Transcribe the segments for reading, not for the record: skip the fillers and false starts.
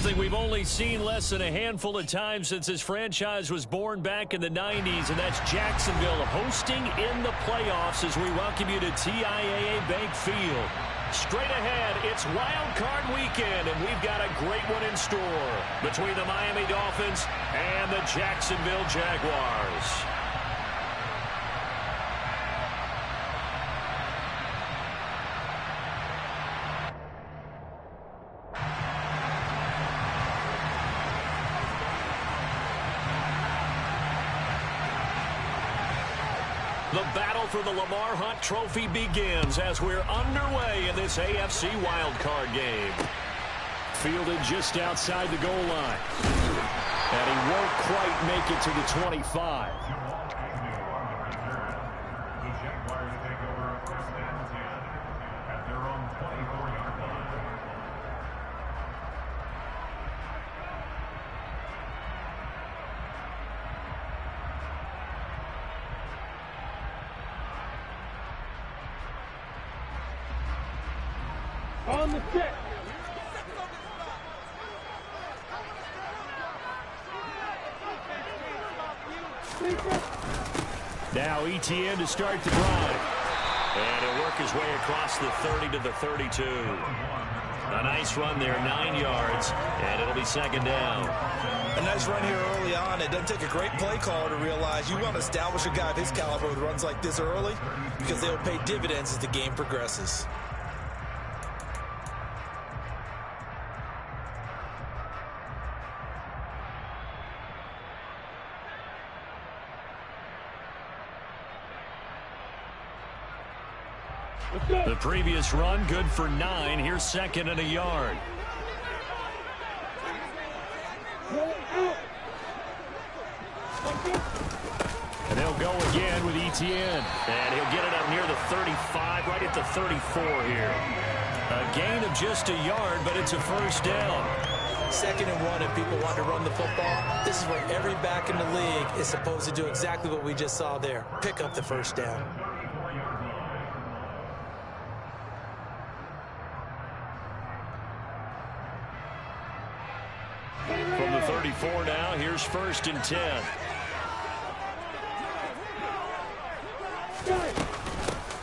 something we've only seen less than a handful of times since this franchise was born back in the 90s, and that's Jacksonville hosting in the playoffs as we welcome you to TIAA Bank Field. Straight ahead, it's Wild Card Weekend, and we've got a great one in store between the Miami Dolphins and the Jacksonville Jaguars. The battle for the Lamar Hunt Trophy begins as we're underway in this AFC wildcard game. Fielded just outside the goal line. And he won't quite make it to the 25. The Jaguars take over a first and 10 at their own 24-yard line. On the set. Now ETN to start the drive. And he'll work his way across the 30 to the 32. A nice run there, 9 yards, and it'll be second down. A nice run here early on. It doesn't take a great play caller to realize you want to establish a guy of his caliber with runs like this early because they'll pay dividends as the game progresses. The previous run, good for 9. Here's second and a yard. And they'll go again with ETN. And he'll get it up near the 35, right at the 34 here. A gain of just a yard, but it's a first down. Second and 1, if people want to run the football, this is where every back in the league is supposed to do exactly what we just saw there. Pick up the first down. From the 34 now, here's first and 10.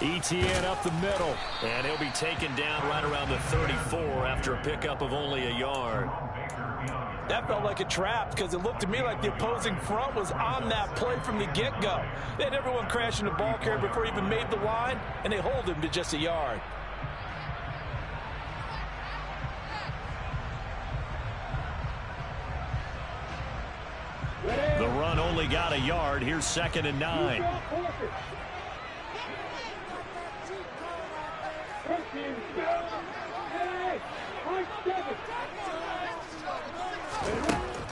ETN up the middle, and he'll be taken down right around the 34 after a pickup of only a yard. That felt like a trap because it looked to me like the opposing front was on that play from the get-go. They had everyone crashing the ball carrier before he even made the line, and they hold him to just a yard. The run only got a yard. Here's second and 9.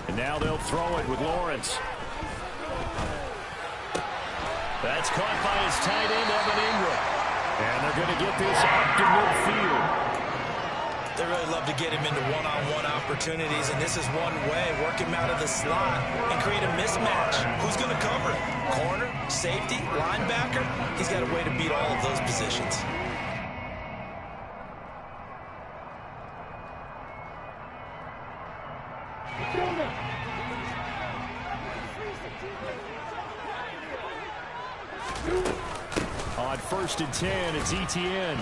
And now they'll throw it with Lawrence. That's caught by his tight end, Evan Ingram. And they're going to get this up to midfield. They really love to get him into one-on-one opportunities, and this is one way. Work him out of the slot and create a mismatch. Who's going to cover him? Corner, safety, linebacker? He's got a way to beat all of those positions. On first and 10, it's ETN.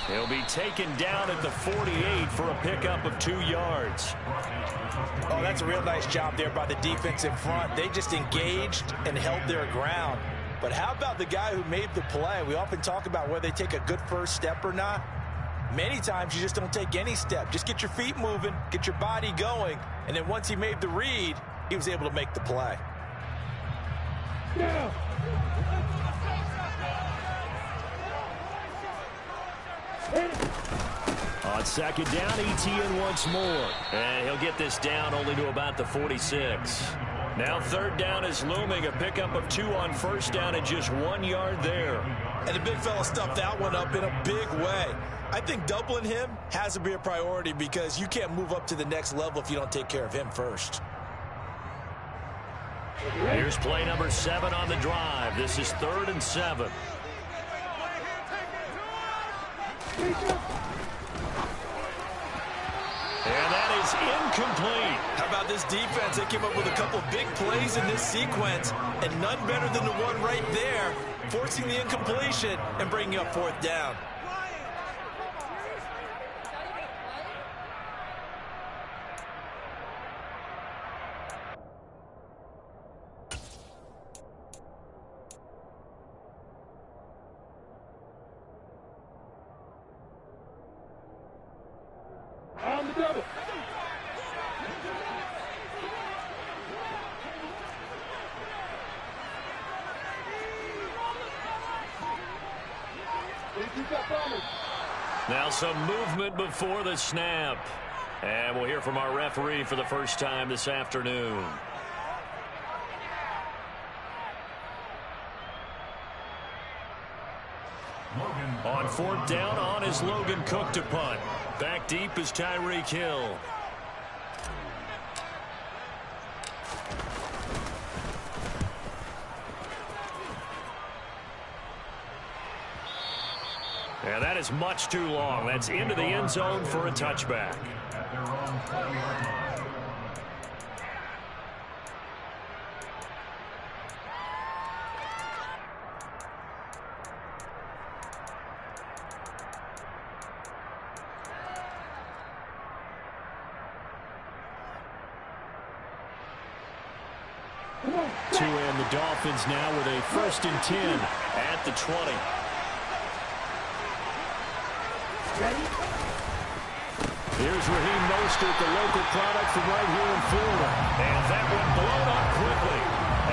He'll be taken down at the 48 for a pickup of 2 yards. Oh, that's a real nice job there by the defense in front. They just engaged and held their ground. But how about the guy who made the play? We often talk about whether they take a good first step or not. Many times you just don't take any step. Just get your feet moving, get your body going, and then once he made the read, he was able to make the play. Yeah. On second down, ETN once more. And he'll get this down only to about the 46. Now third down is looming. A pickup of 2 on first down and just 1 yard there. And the big fella stuffed that one up in a big way. I think doubling him has to be a priority because you can't move up to the next level if you don't take care of him first. Here's play number 7 on the drive. This is 3rd and 7. And that is is incomplete. How about this defense? They came up with a couple of big plays in this sequence, and none better than the one right there, forcing the incompletion and bringing up fourth down. On the double. Now some movement before the snap. And we'll hear from our referee for the first time this afternoon. On fourth down, on is Logan Cook to punt. Back deep is Tyreek Hill. And that is much too long. That's into the end zone for a touchback. At their own 20-yard line. To end the Dolphins now with a 1st and 10 at the 20. Here's Raheem Mostert, the local product from right here in Florida. And that one blown up quickly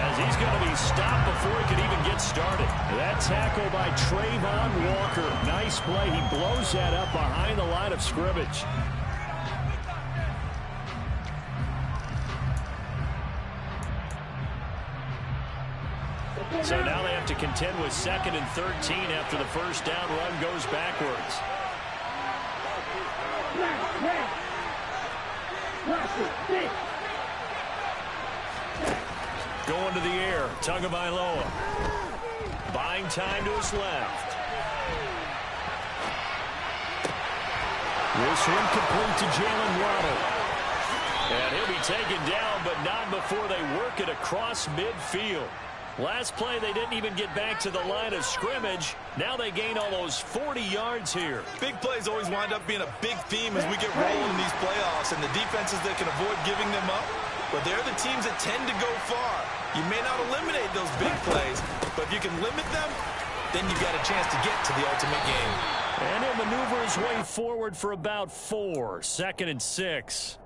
as he's going to be stopped before he could even get started. That tackle by Trayvon Walker. Nice play. He blows that up behind the line of scrimmage. So now they have to contend with 2nd and 13 after the first down run goes backwards. Going to the air, Tagovailoa. Buying time to his left. This one complete to Jalen Waddle. And he'll be taken down, but not before they work it across midfield. Last play, they didn't even get back to the line of scrimmage. Now they gain almost 40 yards here. Big plays always wind up being a big theme as we get rolling in these playoffs, and the defenses that can avoid giving them up, but they're the teams that tend to go far. You may not eliminate those big plays, but if you can limit them, then you've got a chance to get to the ultimate game. And he'll maneuver his way forward for about 4. 2nd and 6.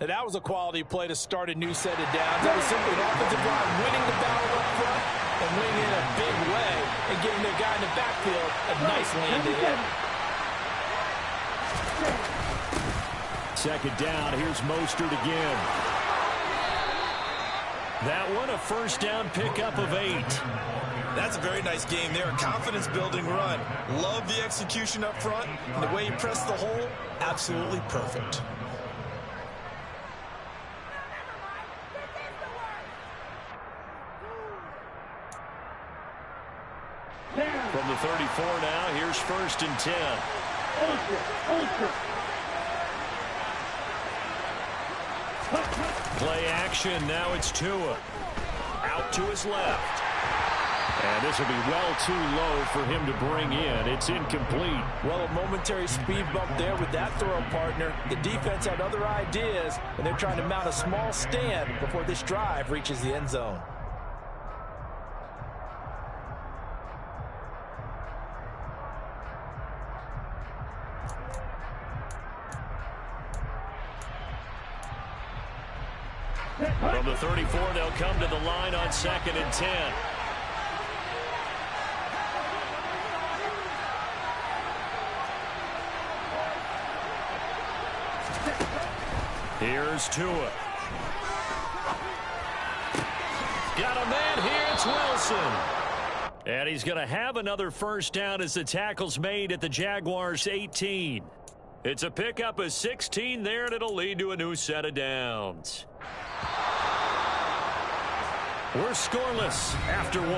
Now, that was a quality play to start a new set of downs. That was simply an offensive line winning the battle up front and winning in a big way and giving their guy in the backfield a nice land to hit. 2nd down. Here's Mostert again. That one, a first down pickup of 8. That's a very nice game there. A confidence-building run. Love the execution up front. And the way he pressed the hole, absolutely perfect. From the 34 now, here's 1st and 10. Play action, now it's Tua. Out to his left. And this will be well too low for him to bring in. It's incomplete. Well, a momentary speed bump there with that throw, partner. The defense had other ideas, and they're trying to mount a small stand before this drive reaches the end zone. From the 34, they'll come to the line on 2nd and 10. Here's Tua. Got a man here, it's Wilson. And he's going to have another first down as the tackle's made at the Jaguars' 18. It's a pickup of 16 there, and it'll lead to a new set of downs. We're scoreless after 1.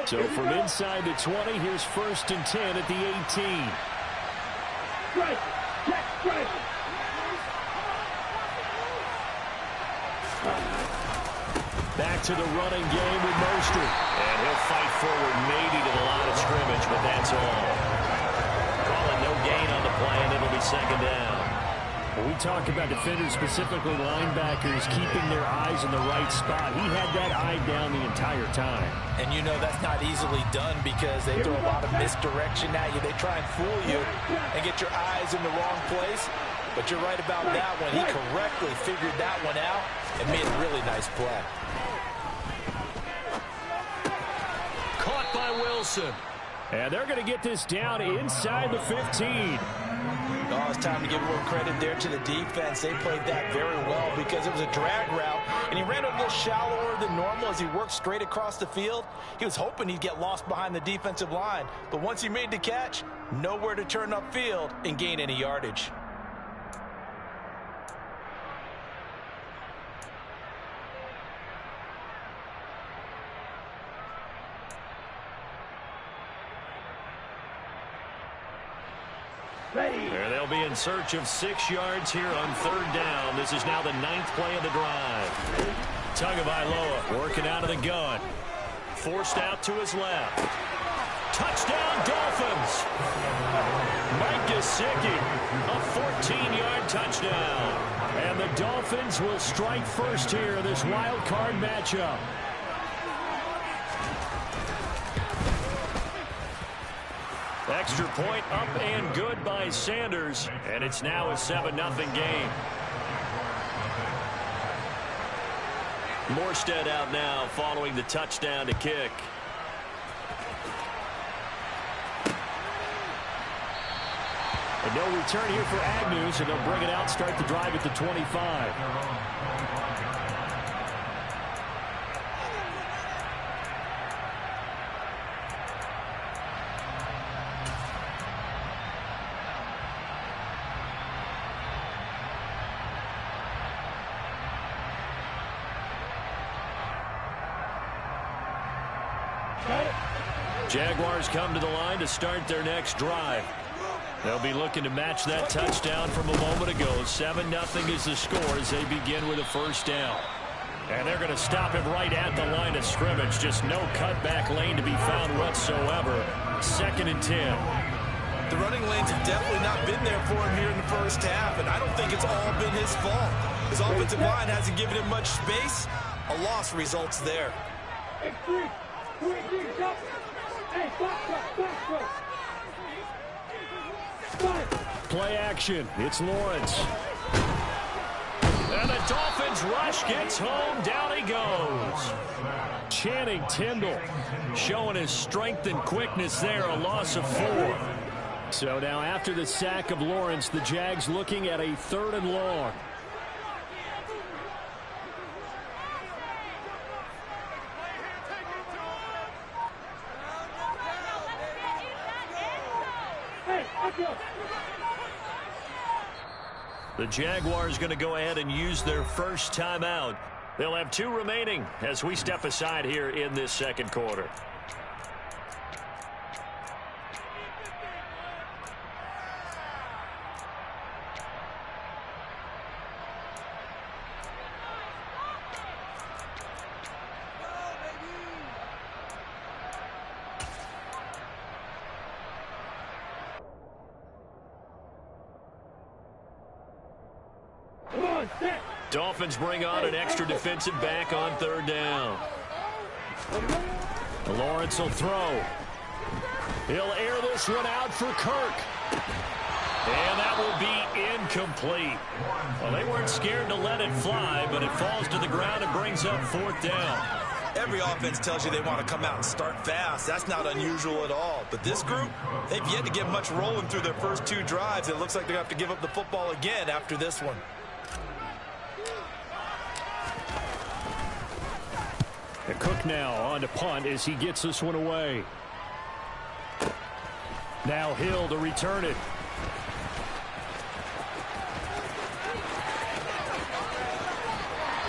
So from inside the 20, here's 1st and 10 at the 18. Back to the running game with Mostert. And he'll fight forward maybe to the line of scrimmage, but that's all. Call it no gain on the play, and it'll be 2nd down. When we talk about defenders, specifically linebackers, keeping their eyes in the right spot, he had that eye down the entire time. And you know that's not easily done because they throw a lot of misdirection at you. They try and fool you and get your eyes in the wrong place. But you're right about that one. He correctly figured that one out and made a really nice play. Caught by Wilson. And they're going to get this down inside the 15. Oh, it's time to give more credit there to the defense. They played that very well because it was a drag route, and he ran a little shallower than normal as he worked straight across the field. He was hoping he'd get lost behind the defensive line, but once he made the catch, nowhere to turn upfield and gain any yardage. There they'll be in search of 6 yards here on 3rd down. This is now the 9th play of the drive. Tagovailoa working out of the gun. Forced out to his left. Touchdown, Dolphins. Mike Gesicki, a 14-yard touchdown. And the Dolphins will strike first here in this wild card matchup. Extra point up and good by Sanders, and it's now a 7-0 game. Morstead out now following the touchdown to kick. And no return here for Agnew, so they'll bring it out, start the drive at the 25. Jaguars come to the line to start their next drive. They'll be looking to match that touchdown from a moment ago. 7-0 is the score as they begin with a 1st down. And they're going to stop him right at the line of scrimmage. Just no cutback lane to be found whatsoever. 2nd and 10. The running lanes have definitely not been there for him here in the first half, and I don't think it's all been his fault. His offensive line hasn't given him much space. A loss results there. Play action. It's Lawrence. And the Dolphins rush gets home. Down he goes. Channing Tindall showing his strength and quickness there. A loss of 4. So now after the sack of Lawrence, the Jags looking at a 3rd and long. The Jaguars going to go ahead and use their first timeout. They'll have 2 remaining as we step aside here in this 2nd quarter. Dolphins bring on an extra defensive back on 3rd down. Lawrence will throw. He'll air this one out for Kirk. And that will be incomplete. Well, they weren't scared to let it fly, but it falls to the ground and brings up 4th down. Every offense tells you they want to come out and start fast. That's not unusual at all. But this group, they've yet to get much rolling through their first 2 drives. It looks like they're going to have to give up the football again after this one. And Cook now on to punt as he gets this one away. Now Hill to return it.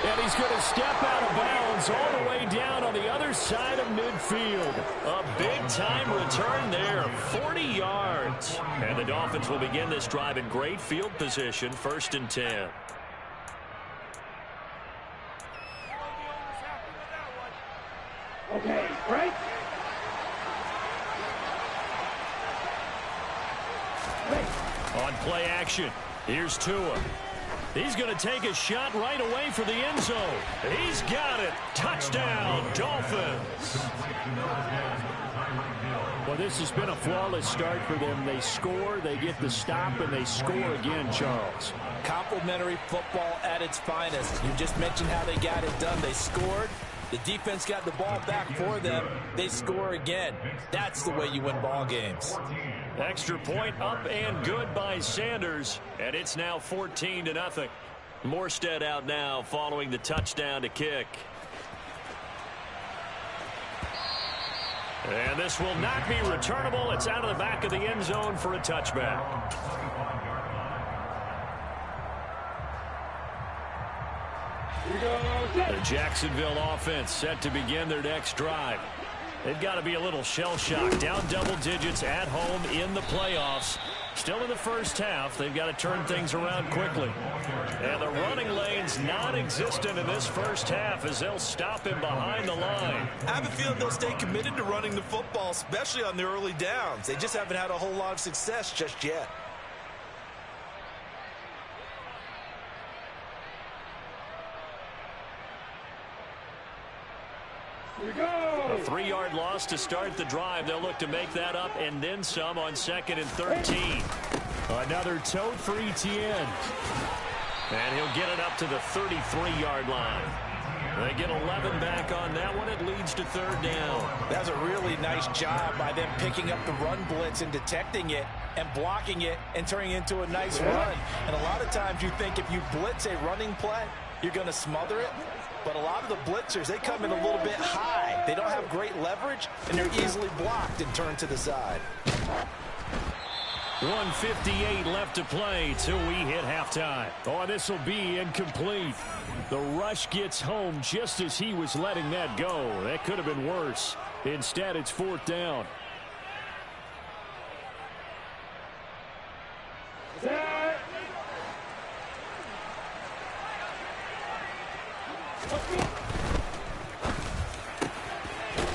And he's going to step out of bounds. inbounds all the way down on the other side of midfield. A big-time return there, 40 yards. And the Dolphins will begin this drive in great field position, 1st and 10. Okay, right? On play action, here's Tua. He's going to take a shot right away for the end zone. He's got it. Touchdown, Dolphins. Well, this has been a flawless start for them. They score, they get the stop, and they score again, Charles. Complimentary football at its finest. You just mentioned how they got it done. They scored. The defense got the ball back for them. They score again. That's the way you win ball games. Extra point up and good by Sanders. And it's now 14-0. Morstead out now following the touchdown to kick. And this will not be returnable. It's out of the back of the end zone for a touchback. The Jacksonville offense set to begin their next drive. They've got to be a little shell-shocked. Down double digits at home in the playoffs. Still in the first half. They've got to turn things around quickly. And the running lane's non-existent in this first half as they'll stop him behind the line. I have a feeling they'll stay committed to running the football, especially on the early downs. They just haven't had a whole lot of success just yet. A 3-yard loss to start the drive. They'll look to make that up and then some on 2nd and 13. Another tote for Etienne. And he'll get it up to the 33-yard line. They get 11 back on that one. It leads to 3rd down. That's a really nice job by them picking up the run blitz and detecting it and blocking it and turning it into a nice run. And a lot of times you think if you blitz a running play, you're going to smother it. But a lot of the blitzers, they come in a little bit high. They don't have great leverage, and they're easily blocked and turned to the side. 1:58 left to play till we hit halftime. Oh, this will be incomplete. The rush gets home just as he was letting that go. That could have been worse. Instead, it's 4th down.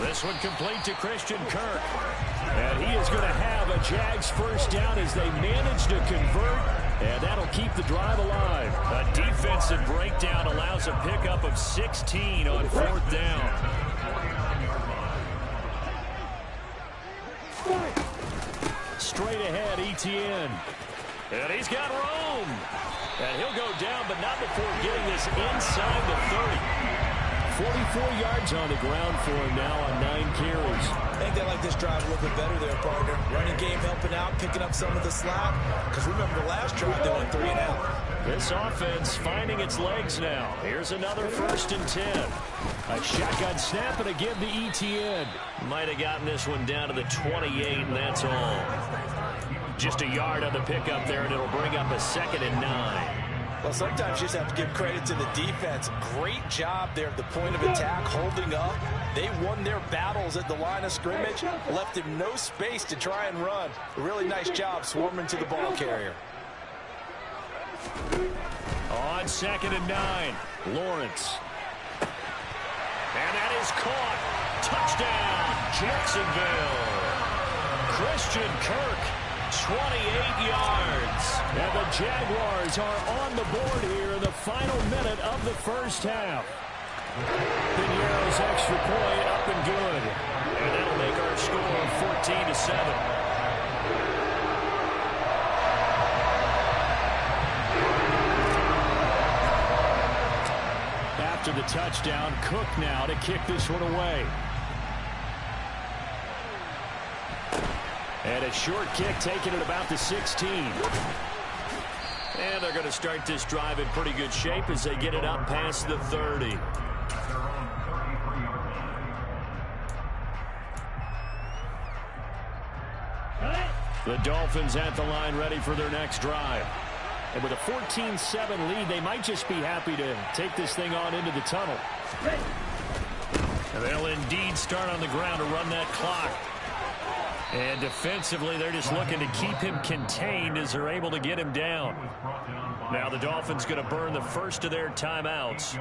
This one complete to Christian Kirk. And he is going to have a Jags first down as they manage to convert. And that'll keep the drive alive. A defensive breakdown allows a pickup of 16 on 4th down. Straight ahead, Etienne. And he's got room. And he'll go down, but not before getting this inside the 30. 44 yards on the ground for him now on 9 carries. I think they like this drive a little bit better there, partner. Running game helping out, picking up some of the slack. Because remember the last drive, they went 3 and out. This offense finding its legs now. Here's another 1st and 10. A shotgun snap and a give to Etienne. Might have gotten this one down to the 28, and that's all. Just a yard on the pickup there, and it'll bring up a 2nd and 9. Well, sometimes you just have to give credit to the defense. Great job there at the point of attack, holding up. They won their battles at the line of scrimmage, left him no space to try and run. A really nice job swarming to the ball carrier. On 2nd and 9, Lawrence. And that is caught. Touchdown, Jacksonville. Christian Kirk. 28 yards. And the Jaguars are on the board here in the final minute of the first half. Pinero's extra point up and good. And that'll make our score 14-7. After the touchdown, Cook now to kick this one away. And a short kick taken at about the 16. And they're going to start this drive in pretty good shape as they get it up past the 30. The Dolphins at the line ready for their next drive. And with a 14-7 lead, they might just be happy to take this thing on into the tunnel. They'll indeed start on the ground to run that clock. And defensively, they're just looking to keep him contained as they're able to get him down. Now the Dolphins going to burn the first of their timeouts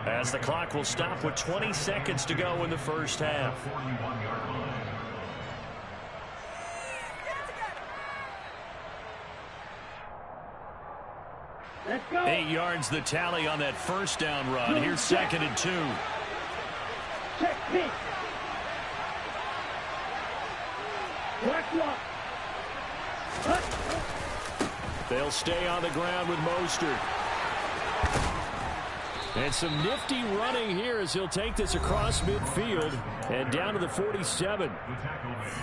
as the clock will stop with 20 seconds to go in the first half. 8 yards the tally on that first down run. Here's 2nd and 2. They'll stay on the ground with Mostert. And some nifty running here as he'll take this across midfield and down to the 47.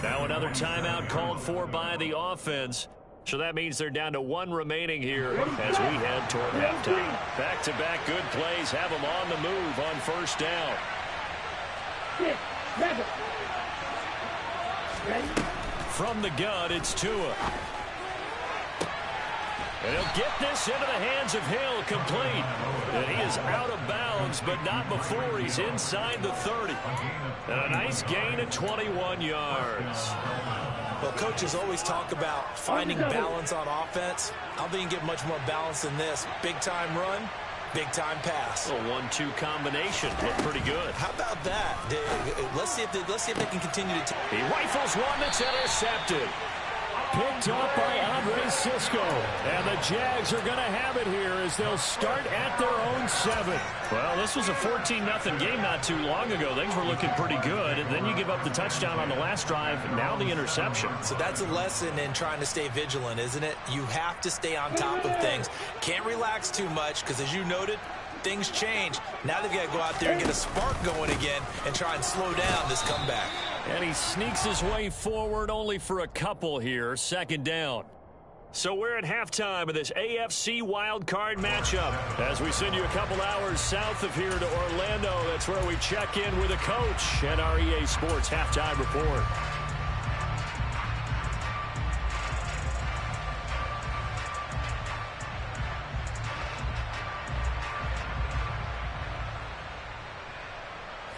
Now another timeout called for by the offense. So that means they're down to 1 remaining here as we head toward halftime. Back-to-back good plays have them on the move on first down. From the gun, it's Tua. And he'll get this into the hands of Hill, complete. And he is out of bounds, but not before he's inside the 30. And a nice gain of 21 yards. Well, coaches always talk about finding balance on offense. I don't think you can get much more balance than this. Big-time run, big-time pass. A 1-2 combination. Looked pretty good. How about that? Let's see if they can continue to. He rifles one that's intercepted. Picked up by Andre Cisco. And the Jags are going to have it here as they'll start at their own 7. Well, this was a 14-0 game not too long ago. Things were looking pretty good. And then you give up the touchdown on the last drive. Now the interception. So that's a lesson in trying to stay vigilant, isn't it? You have to stay on top of things. Can't relax too much because, as you noted, things change. Now they've got to go out there and get a spark going again and try and slow down this comeback. And he sneaks his way forward only for a couple here. 2nd down. So we're at halftime of this AFC wildcard matchup as we send you a couple hours south of here to Orlando. That's where we check in with a coach at our EA Sports Halftime Report.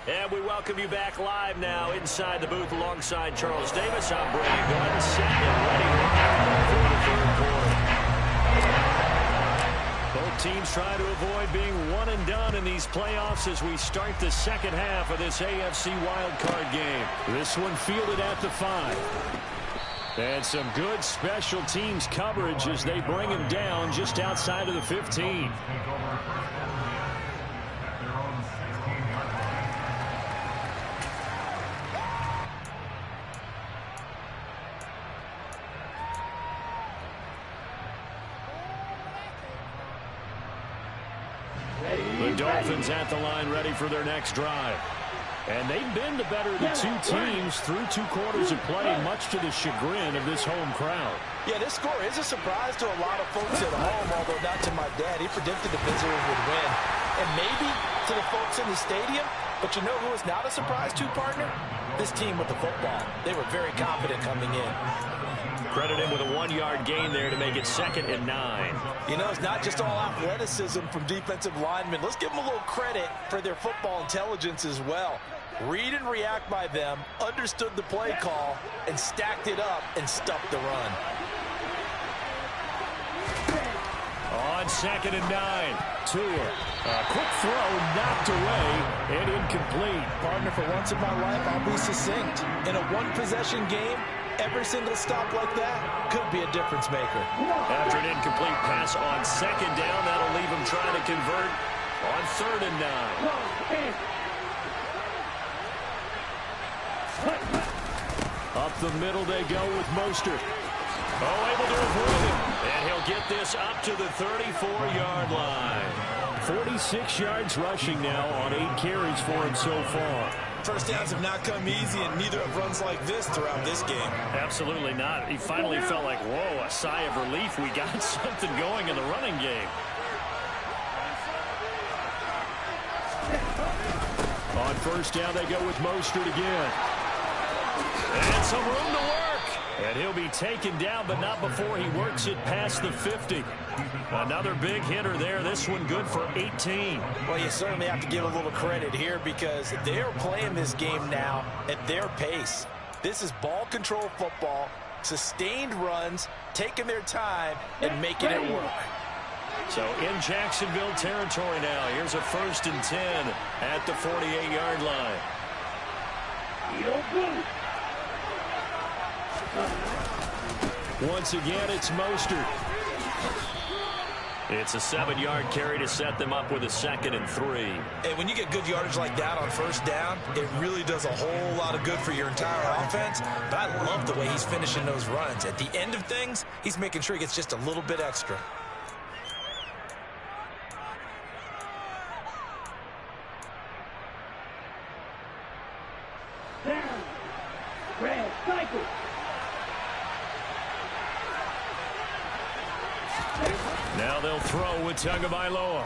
And we welcome you back live now inside the booth alongside Charles Davis. I'm Brady Glenn, set and ready for the third quarter. Both teams try to avoid being one and done in these playoffs as we start the second half of this AFC wildcard game. This one fielded at the 5. And some good special teams coverage as they bring him down just outside of the 15. Dolphins at the line ready for their next drive. And they've been the better of the 2 teams through 2 quarters of play, much to the chagrin of this home crowd. Yeah, this score is a surprise to a lot of folks at home, although not to my dad. He predicted the visitors would win. And maybe to the folks in the stadium, but you know who is not a surprise to, partner? This team with the football. They were very confident coming in. Credit him with a 1-yard gain there to make it 2nd and 9. You know, it's not just all athleticism from defensive linemen. Let's give them a little credit for their football intelligence as well. Read and react by them, understood the play call, and stacked it up and stuffed the run. On 2nd and 9. Tua. A quick throw knocked away and incomplete. Partner, for once in my life, I'll be succinct. In a 1-possession game, every single stop like that could be a difference maker. After an incomplete pass on 2nd down, that'll leave him trying to convert on 3rd and 9. Up the middle they go with Mostert. Oh, able to avoid it. And he'll get this up to the 34-yard line. 46 yards rushing now on 8 carries for him so far. First downs have not come easy, and neither have runs like this throughout this game. Absolutely not. He finally felt like, whoa, a sigh of relief. We got something going in the running game. On first down, they go with Mostert again. And some room to work. And he'll be taken down, but not before he works it past the 50. Another big hitter there. This one good for 18. Well, you certainly have to give a little credit here because they are playing this game now at their pace. This is ball control football, sustained runs, taking their time, and making it work. So in Jacksonville territory now. Here's a 1st and 10 at the 48-yard line. Once again, it's Mostert. It's a 7-yard carry to set them up with a 2nd and 3. And when you get good yardage like that on 1st down, it really does a whole lot of good for your entire offense. But I love the way he's finishing those runs. At the end of things, he's making sure he gets just a little bit extra. Now they'll throw with Tagovailoa.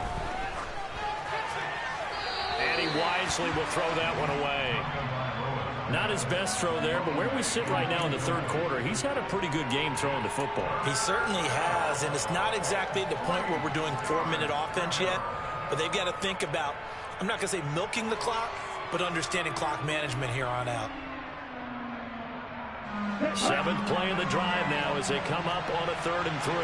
And he wisely will throw that one away. Not his best throw there, but where we sit right now in the 3rd quarter, he's had a pretty good game throwing the football. He certainly has, and it's not exactly the point where we're doing 4-minute offense yet, but they've got to think about, I'm not going to say milking the clock, but understanding clock management here on out. 7th play of the drive now as they come up on a 3rd and 3.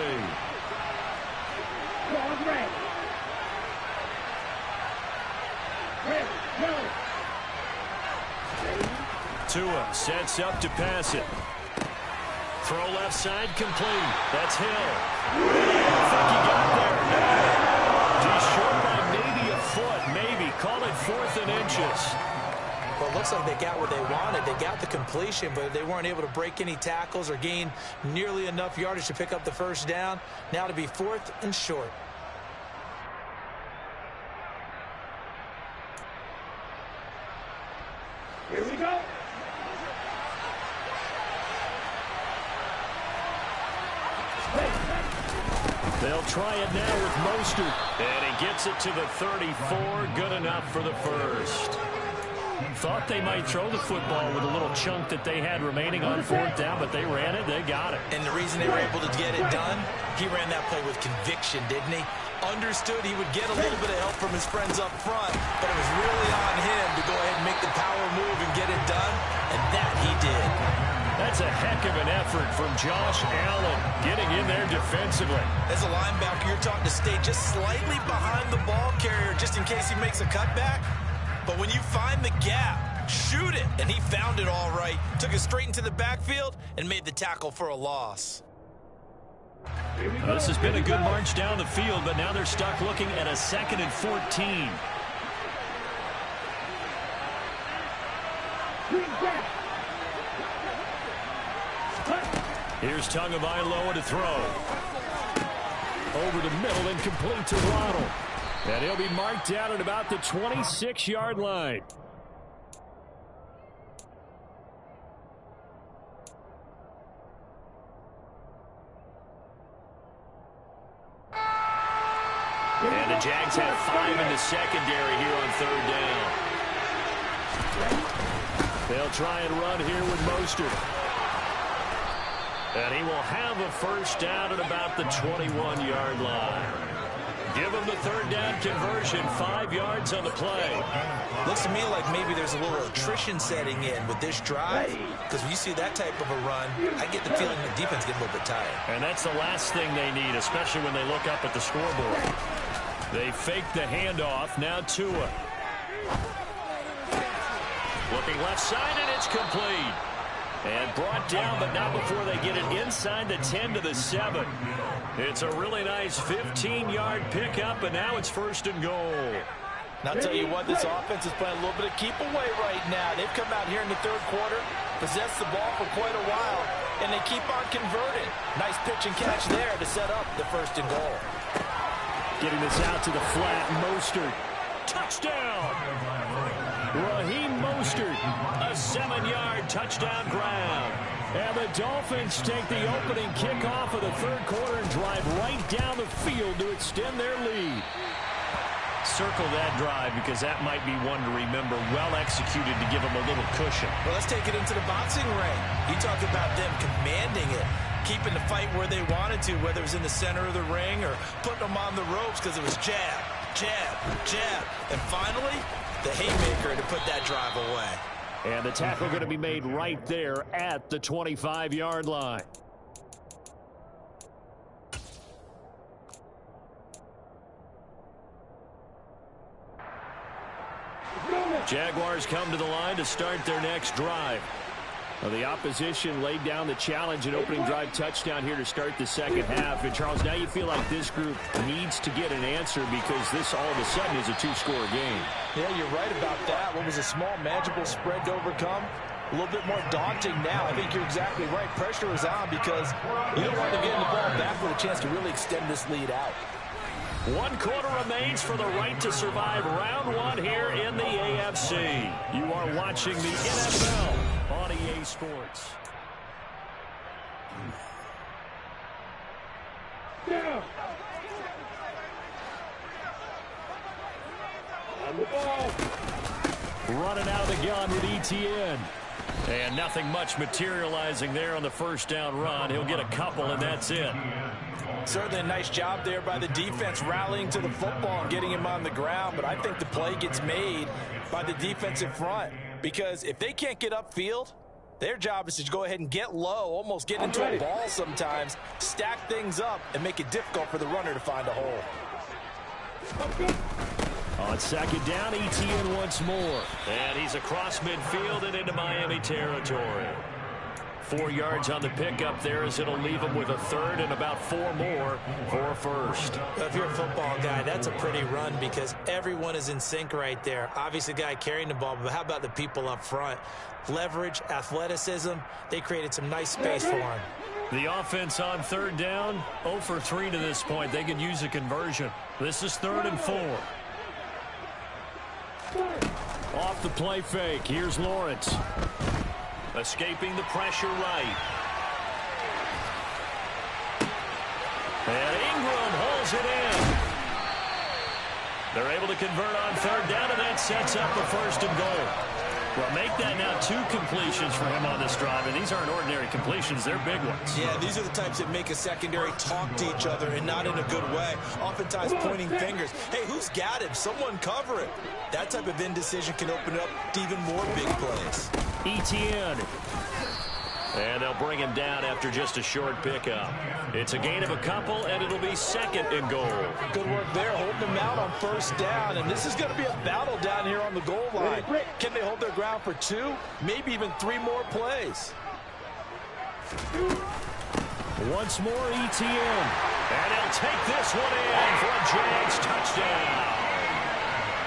Tua sets up to pass it. Throw left side complete. That's Hill. I think he got there. He's short by maybe a foot, maybe. Call it 4th and inches. Well, it looks like they got what they wanted. They got the completion, but they weren't able to break any tackles or gain nearly enough yardage to pick up the 1st down. Now to be 4th and short. Here we go. They'll try it now with Mostert. And he gets it to the 34. Good enough for the 1st. Thought they might throw the football with a little chunk that they had remaining on 4th down, but they ran it. They got it. And the reason they were able to get it done, he ran that play with conviction, didn't he? Understood he would get a little bit of help from his friends up front, but it was really on him to go ahead and make the power move and get it done, and that he did. That's a heck of an effort from Josh Allen getting in there defensively. As a linebacker, you're taught to stay just slightly behind the ball carrier just in case he makes a cutback. But when you find the gap, shoot it. And he found it all right. Took it straight into the backfield and made the tackle for a loss. This has been a good march down the field, but now they're stuck looking at a 2nd and 14. Here's Tagovailoa to throw. Over the middle and complete to Waddle. And he'll be marked down at about the 26-yard line. And the Jags have 5 in the secondary here on 3rd down. They'll try and run here with Mostert. And he will have a 1st down at about the 21-yard line. Give him the 3rd down conversion, 5 yards on the play. Looks to me like maybe there's a little attrition setting in with this drive, because when you see that type of a run, I get the feeling the defense gets a little bit tired. And that's the last thing they need, especially when they look up at the scoreboard. They fake the handoff. Now Tua. Looking left side, and it's complete. And brought down, but not before they get it inside the 10 to the 7. It's a really nice 15-yard pickup, and now it's 1st and goal. And I'll tell you what, this offense is playing a little bit of keep away right now. They've come out here in the 3rd quarter, possessed the ball for quite a while, and they keep on converting. Nice pitch and catch there to set up the 1st and goal. Getting this out to the flat, Mostert. Touchdown! Raheem Mostert, a 7-yard touchdown grab. And the Dolphins take the opening kickoff of the 3rd quarter and drive right down the field to extend their lead. Circle that drive because that might be one to remember. Well executed to give them a little cushion. Well, let's take it into the boxing ring. You talk about them commanding it, keeping the fight where they wanted to, whether it was in the center of the ring or putting them on the ropes because it was jab, jab, jab. And finally, the haymaker to put that drive away. And the tackle going to be made right there at the 25-yard line. Jaguars come to the line to start their next drive. Well, the opposition laid down the challenge and opening drive touchdown here to start the second half. And, Charles, now you feel like this group needs to get an answer because this all of a sudden is a two-score game. Yeah, you're right about that. What was a small, manageable spread to overcome? A little bit more daunting now. I think you're exactly right. Pressure is on because you don't want them getting the ball back with a chance to really extend this lead out. 1 quarter remains for the right to survive round 1 here in the AFC. You are watching the NFL on EA Sports. Yeah. On the ball. Running out of the gun with ETN. And nothing much materializing there on the first down run. He'll get a couple, and that's it. Certainly a nice job there by the defense rallying to the football and getting him on the ground. But I think the play gets made by the defensive front because if they can't get upfield, their job is to go ahead and get low, almost get into a ball sometimes, stack things up, and make it difficult for the runner to find a hole. On second down, ETN once more. And he's across midfield and into Miami territory. 4 yards on the pickup there as it'll leave him with a third and about 4 more for a first. If you're a football guy, that's a pretty run because everyone is in sync right there. Obviously, the guy carrying the ball, but how about the people up front? Leverage, athleticism, they created some nice space for him. The offense on third down, 0 for 3 to this point. They could use a conversion. This is 3rd and 4. Off the play fake. Here's Lawrence. Escaping the pressure right. And Ingram holds it in. They're able to convert on third down, and that sets up a 1st and goal. Well, make that now 2 completions for him on this drive, and these aren't ordinary completions. They're big ones. Yeah, these are the types that make a secondary talk to each other and not in a good way. Oftentimes pointing fingers. Hey, who's got him? Someone cover it. That type of indecision can open up to even more big plays. ETN. And they'll bring him down after just a short pickup. It's a gain of a couple, and it'll be 2nd and goal. Good work there, holding them out on 1st down. And this is going to be a battle down here on the goal line. Can they hold their ground for 2, maybe even 3 more plays? Once more, ETN. And he'll take this one in for a Jags touchdown.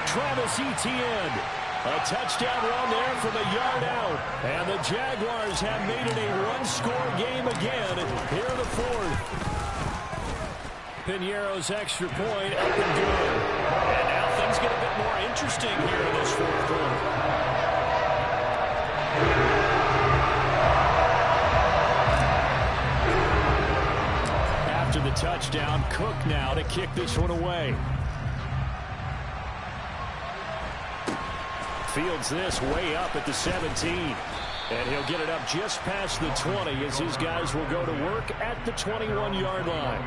Travis Etienne. A touchdown run there from a yard out. And the Jaguars have made it a 1-score game again here in the 4th. Piñeiro's extra point up and good. And now things get a bit more interesting here in this 4th quarter. After the touchdown, Cook now to kick this one away. Fields this way up at the 17. And he'll get it up just past the 20 as his guys will go to work at the 21-yard line.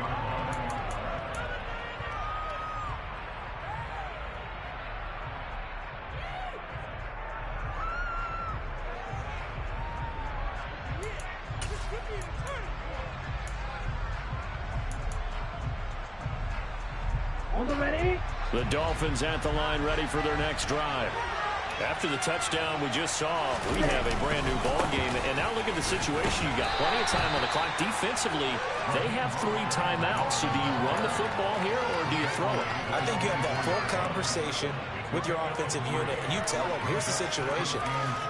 The Dolphins at the line ready for their next drive. After the touchdown we just saw, we have a brand-new ball game. And now look at the situation. You got plenty of time on the clock. Defensively, they have 3 timeouts. So do you run the football here or do you throw it? I think you have that full conversation with your offensive unit, and you tell them, here's the situation.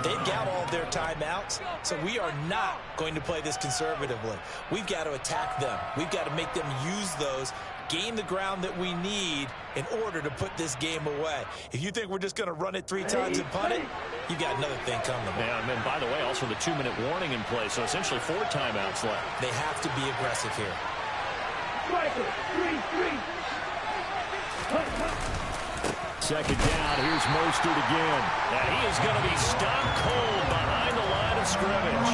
They've got all their timeouts, so we are not going to play this conservatively. We've got to attack them. We've got to make them use those, gain the ground that we need in order to put this game away. If you think we're just going to run it 3 times and punt it, you got another thing coming. Yeah, and by the way, also the 2-minute warning in play, so essentially 4 timeouts left. They have to be aggressive here. Second down, here's Mostert again. And he is going to be stopped cold behind the line of scrimmage.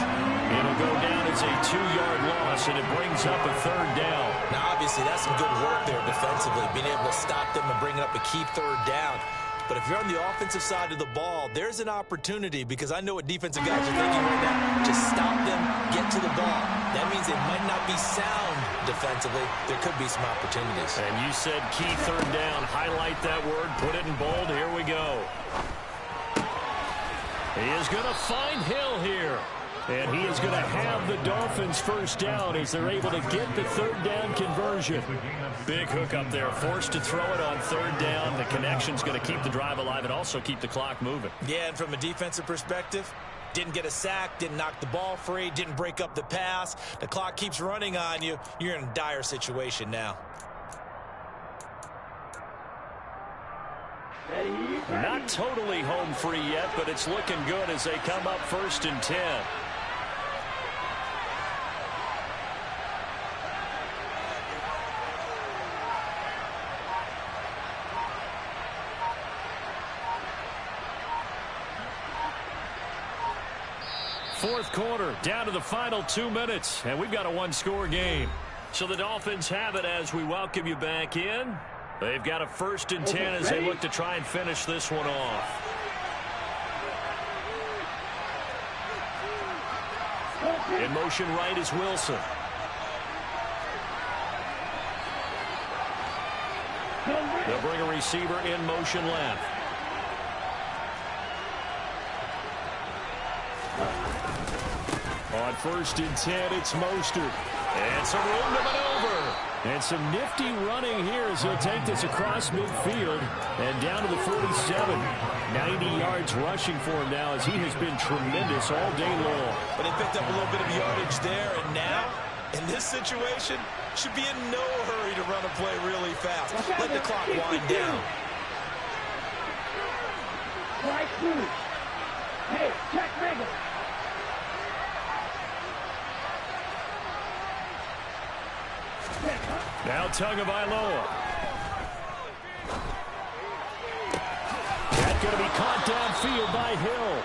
It'll go down as a 2-yard loss, and it brings up a third down. Now, obviously, that's some good work there defensively, being able to stop them and bring up a key third down. But if you're on the offensive side of the ball, there's an opportunity, because I know what defensive guys are thinking right now. Just stop them, get to the ball. That means it might not be sound defensively. There could be some opportunities. And you said key third down. Highlight that word. Put it in bold. Here we go. He is going to find Hill here. And he is going to have the Dolphins first down as they're able to get the third down conversion. Big hook up there. Forced to throw it on third down. The connection's going to keep the drive alive and also keep the clock moving. Yeah, and from a defensive perspective, didn't get a sack, didn't knock the ball free, didn't break up the pass. The clock keeps running on you. You're in a dire situation now. Not totally home free yet, but it's looking good as they come up 1st and 10. Fourth quarter, down to the final 2 minutes, and we've got a one-score game. So the Dolphins have it as we welcome you back in. They've got a 1st and 10 as they look to try and finish this one off. In motion right is Wilson. They'll bring a receiver in motion left. On 1st and 10, it's Mostert. And some room to maneuver. And some nifty running here as he'll take this across midfield and down to the 47. 90 yards rushing for him now as he has been tremendous all day long. But he picked up a little bit of yardage there, and now, in this situation, should be in no hurry to run a play really fast. Let the clock wind down. Hey, check Megan. Now Tagovailoa. That's going to be caught downfield by Hill.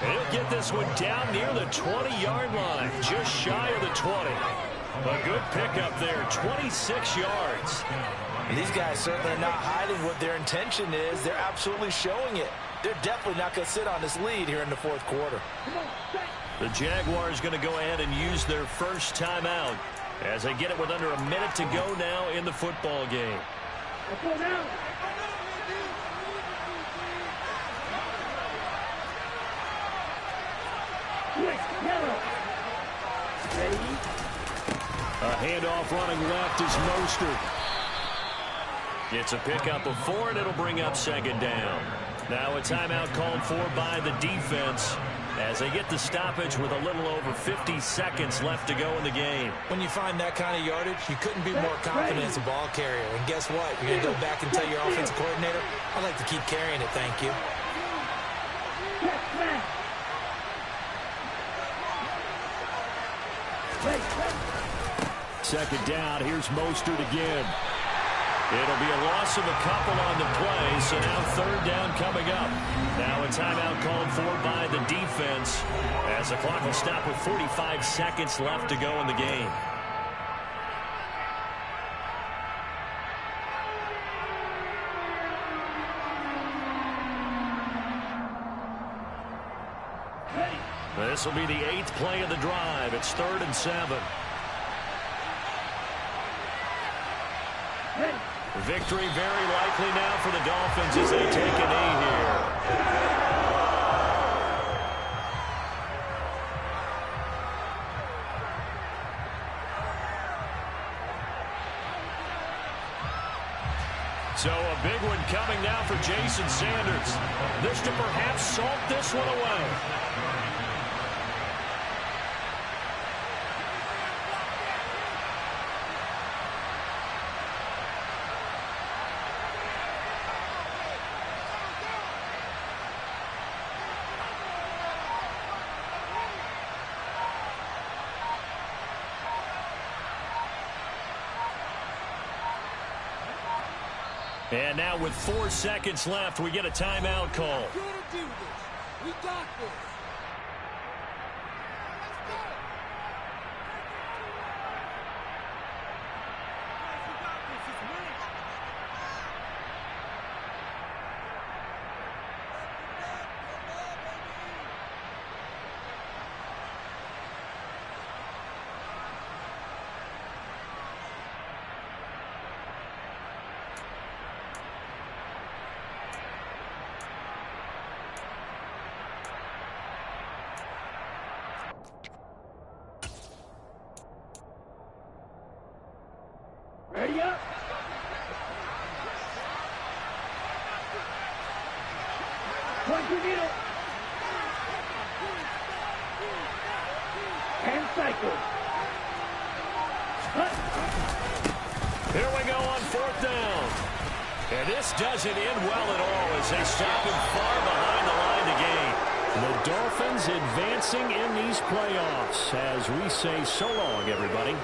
And he'll get this one down near the 20-yard line, just shy of the 20. A good pickup there, 26 yards. And these guys certainly are not hiding what their intention is. They're absolutely showing it. They're definitely not going to sit on this lead here in the fourth quarter. The Jaguars going to go ahead and use their first timeout as they get it with under a minute to go now in the football game. A handoff running left is Mostert. It's a pickup of 4, and it'll bring up 2nd down. Now a timeout called for by the defense as they get the stoppage with a little over 50 seconds left to go in the game. When you find that kind of yardage, you couldn't be more confident as a ball carrier. And guess what? You're going to go back and tell your offensive coordinator, I'd like to keep carrying it, thank you. Second down, here's Mostert again. It'll be a loss of a couple on the play, so now 3rd down coming up. Now a timeout called for by the defense as the clock will stop with 45 seconds left to go in the game. This will be the 8th play of the drive. It's 3rd and 7. Victory very likely now for the Dolphins as they take a knee here. So a big one coming now for Jason Sanders. This to perhaps salt this one away. And now with 4 seconds left, we get a timeout call. We're gonna do this. We got this. Ready up. Point your needle. And cycle. Here we go on 4th down. And this doesn't end well at all as they stop him far behind the line to gain. The Dolphins advancing in these playoffs as we say so long, everybody.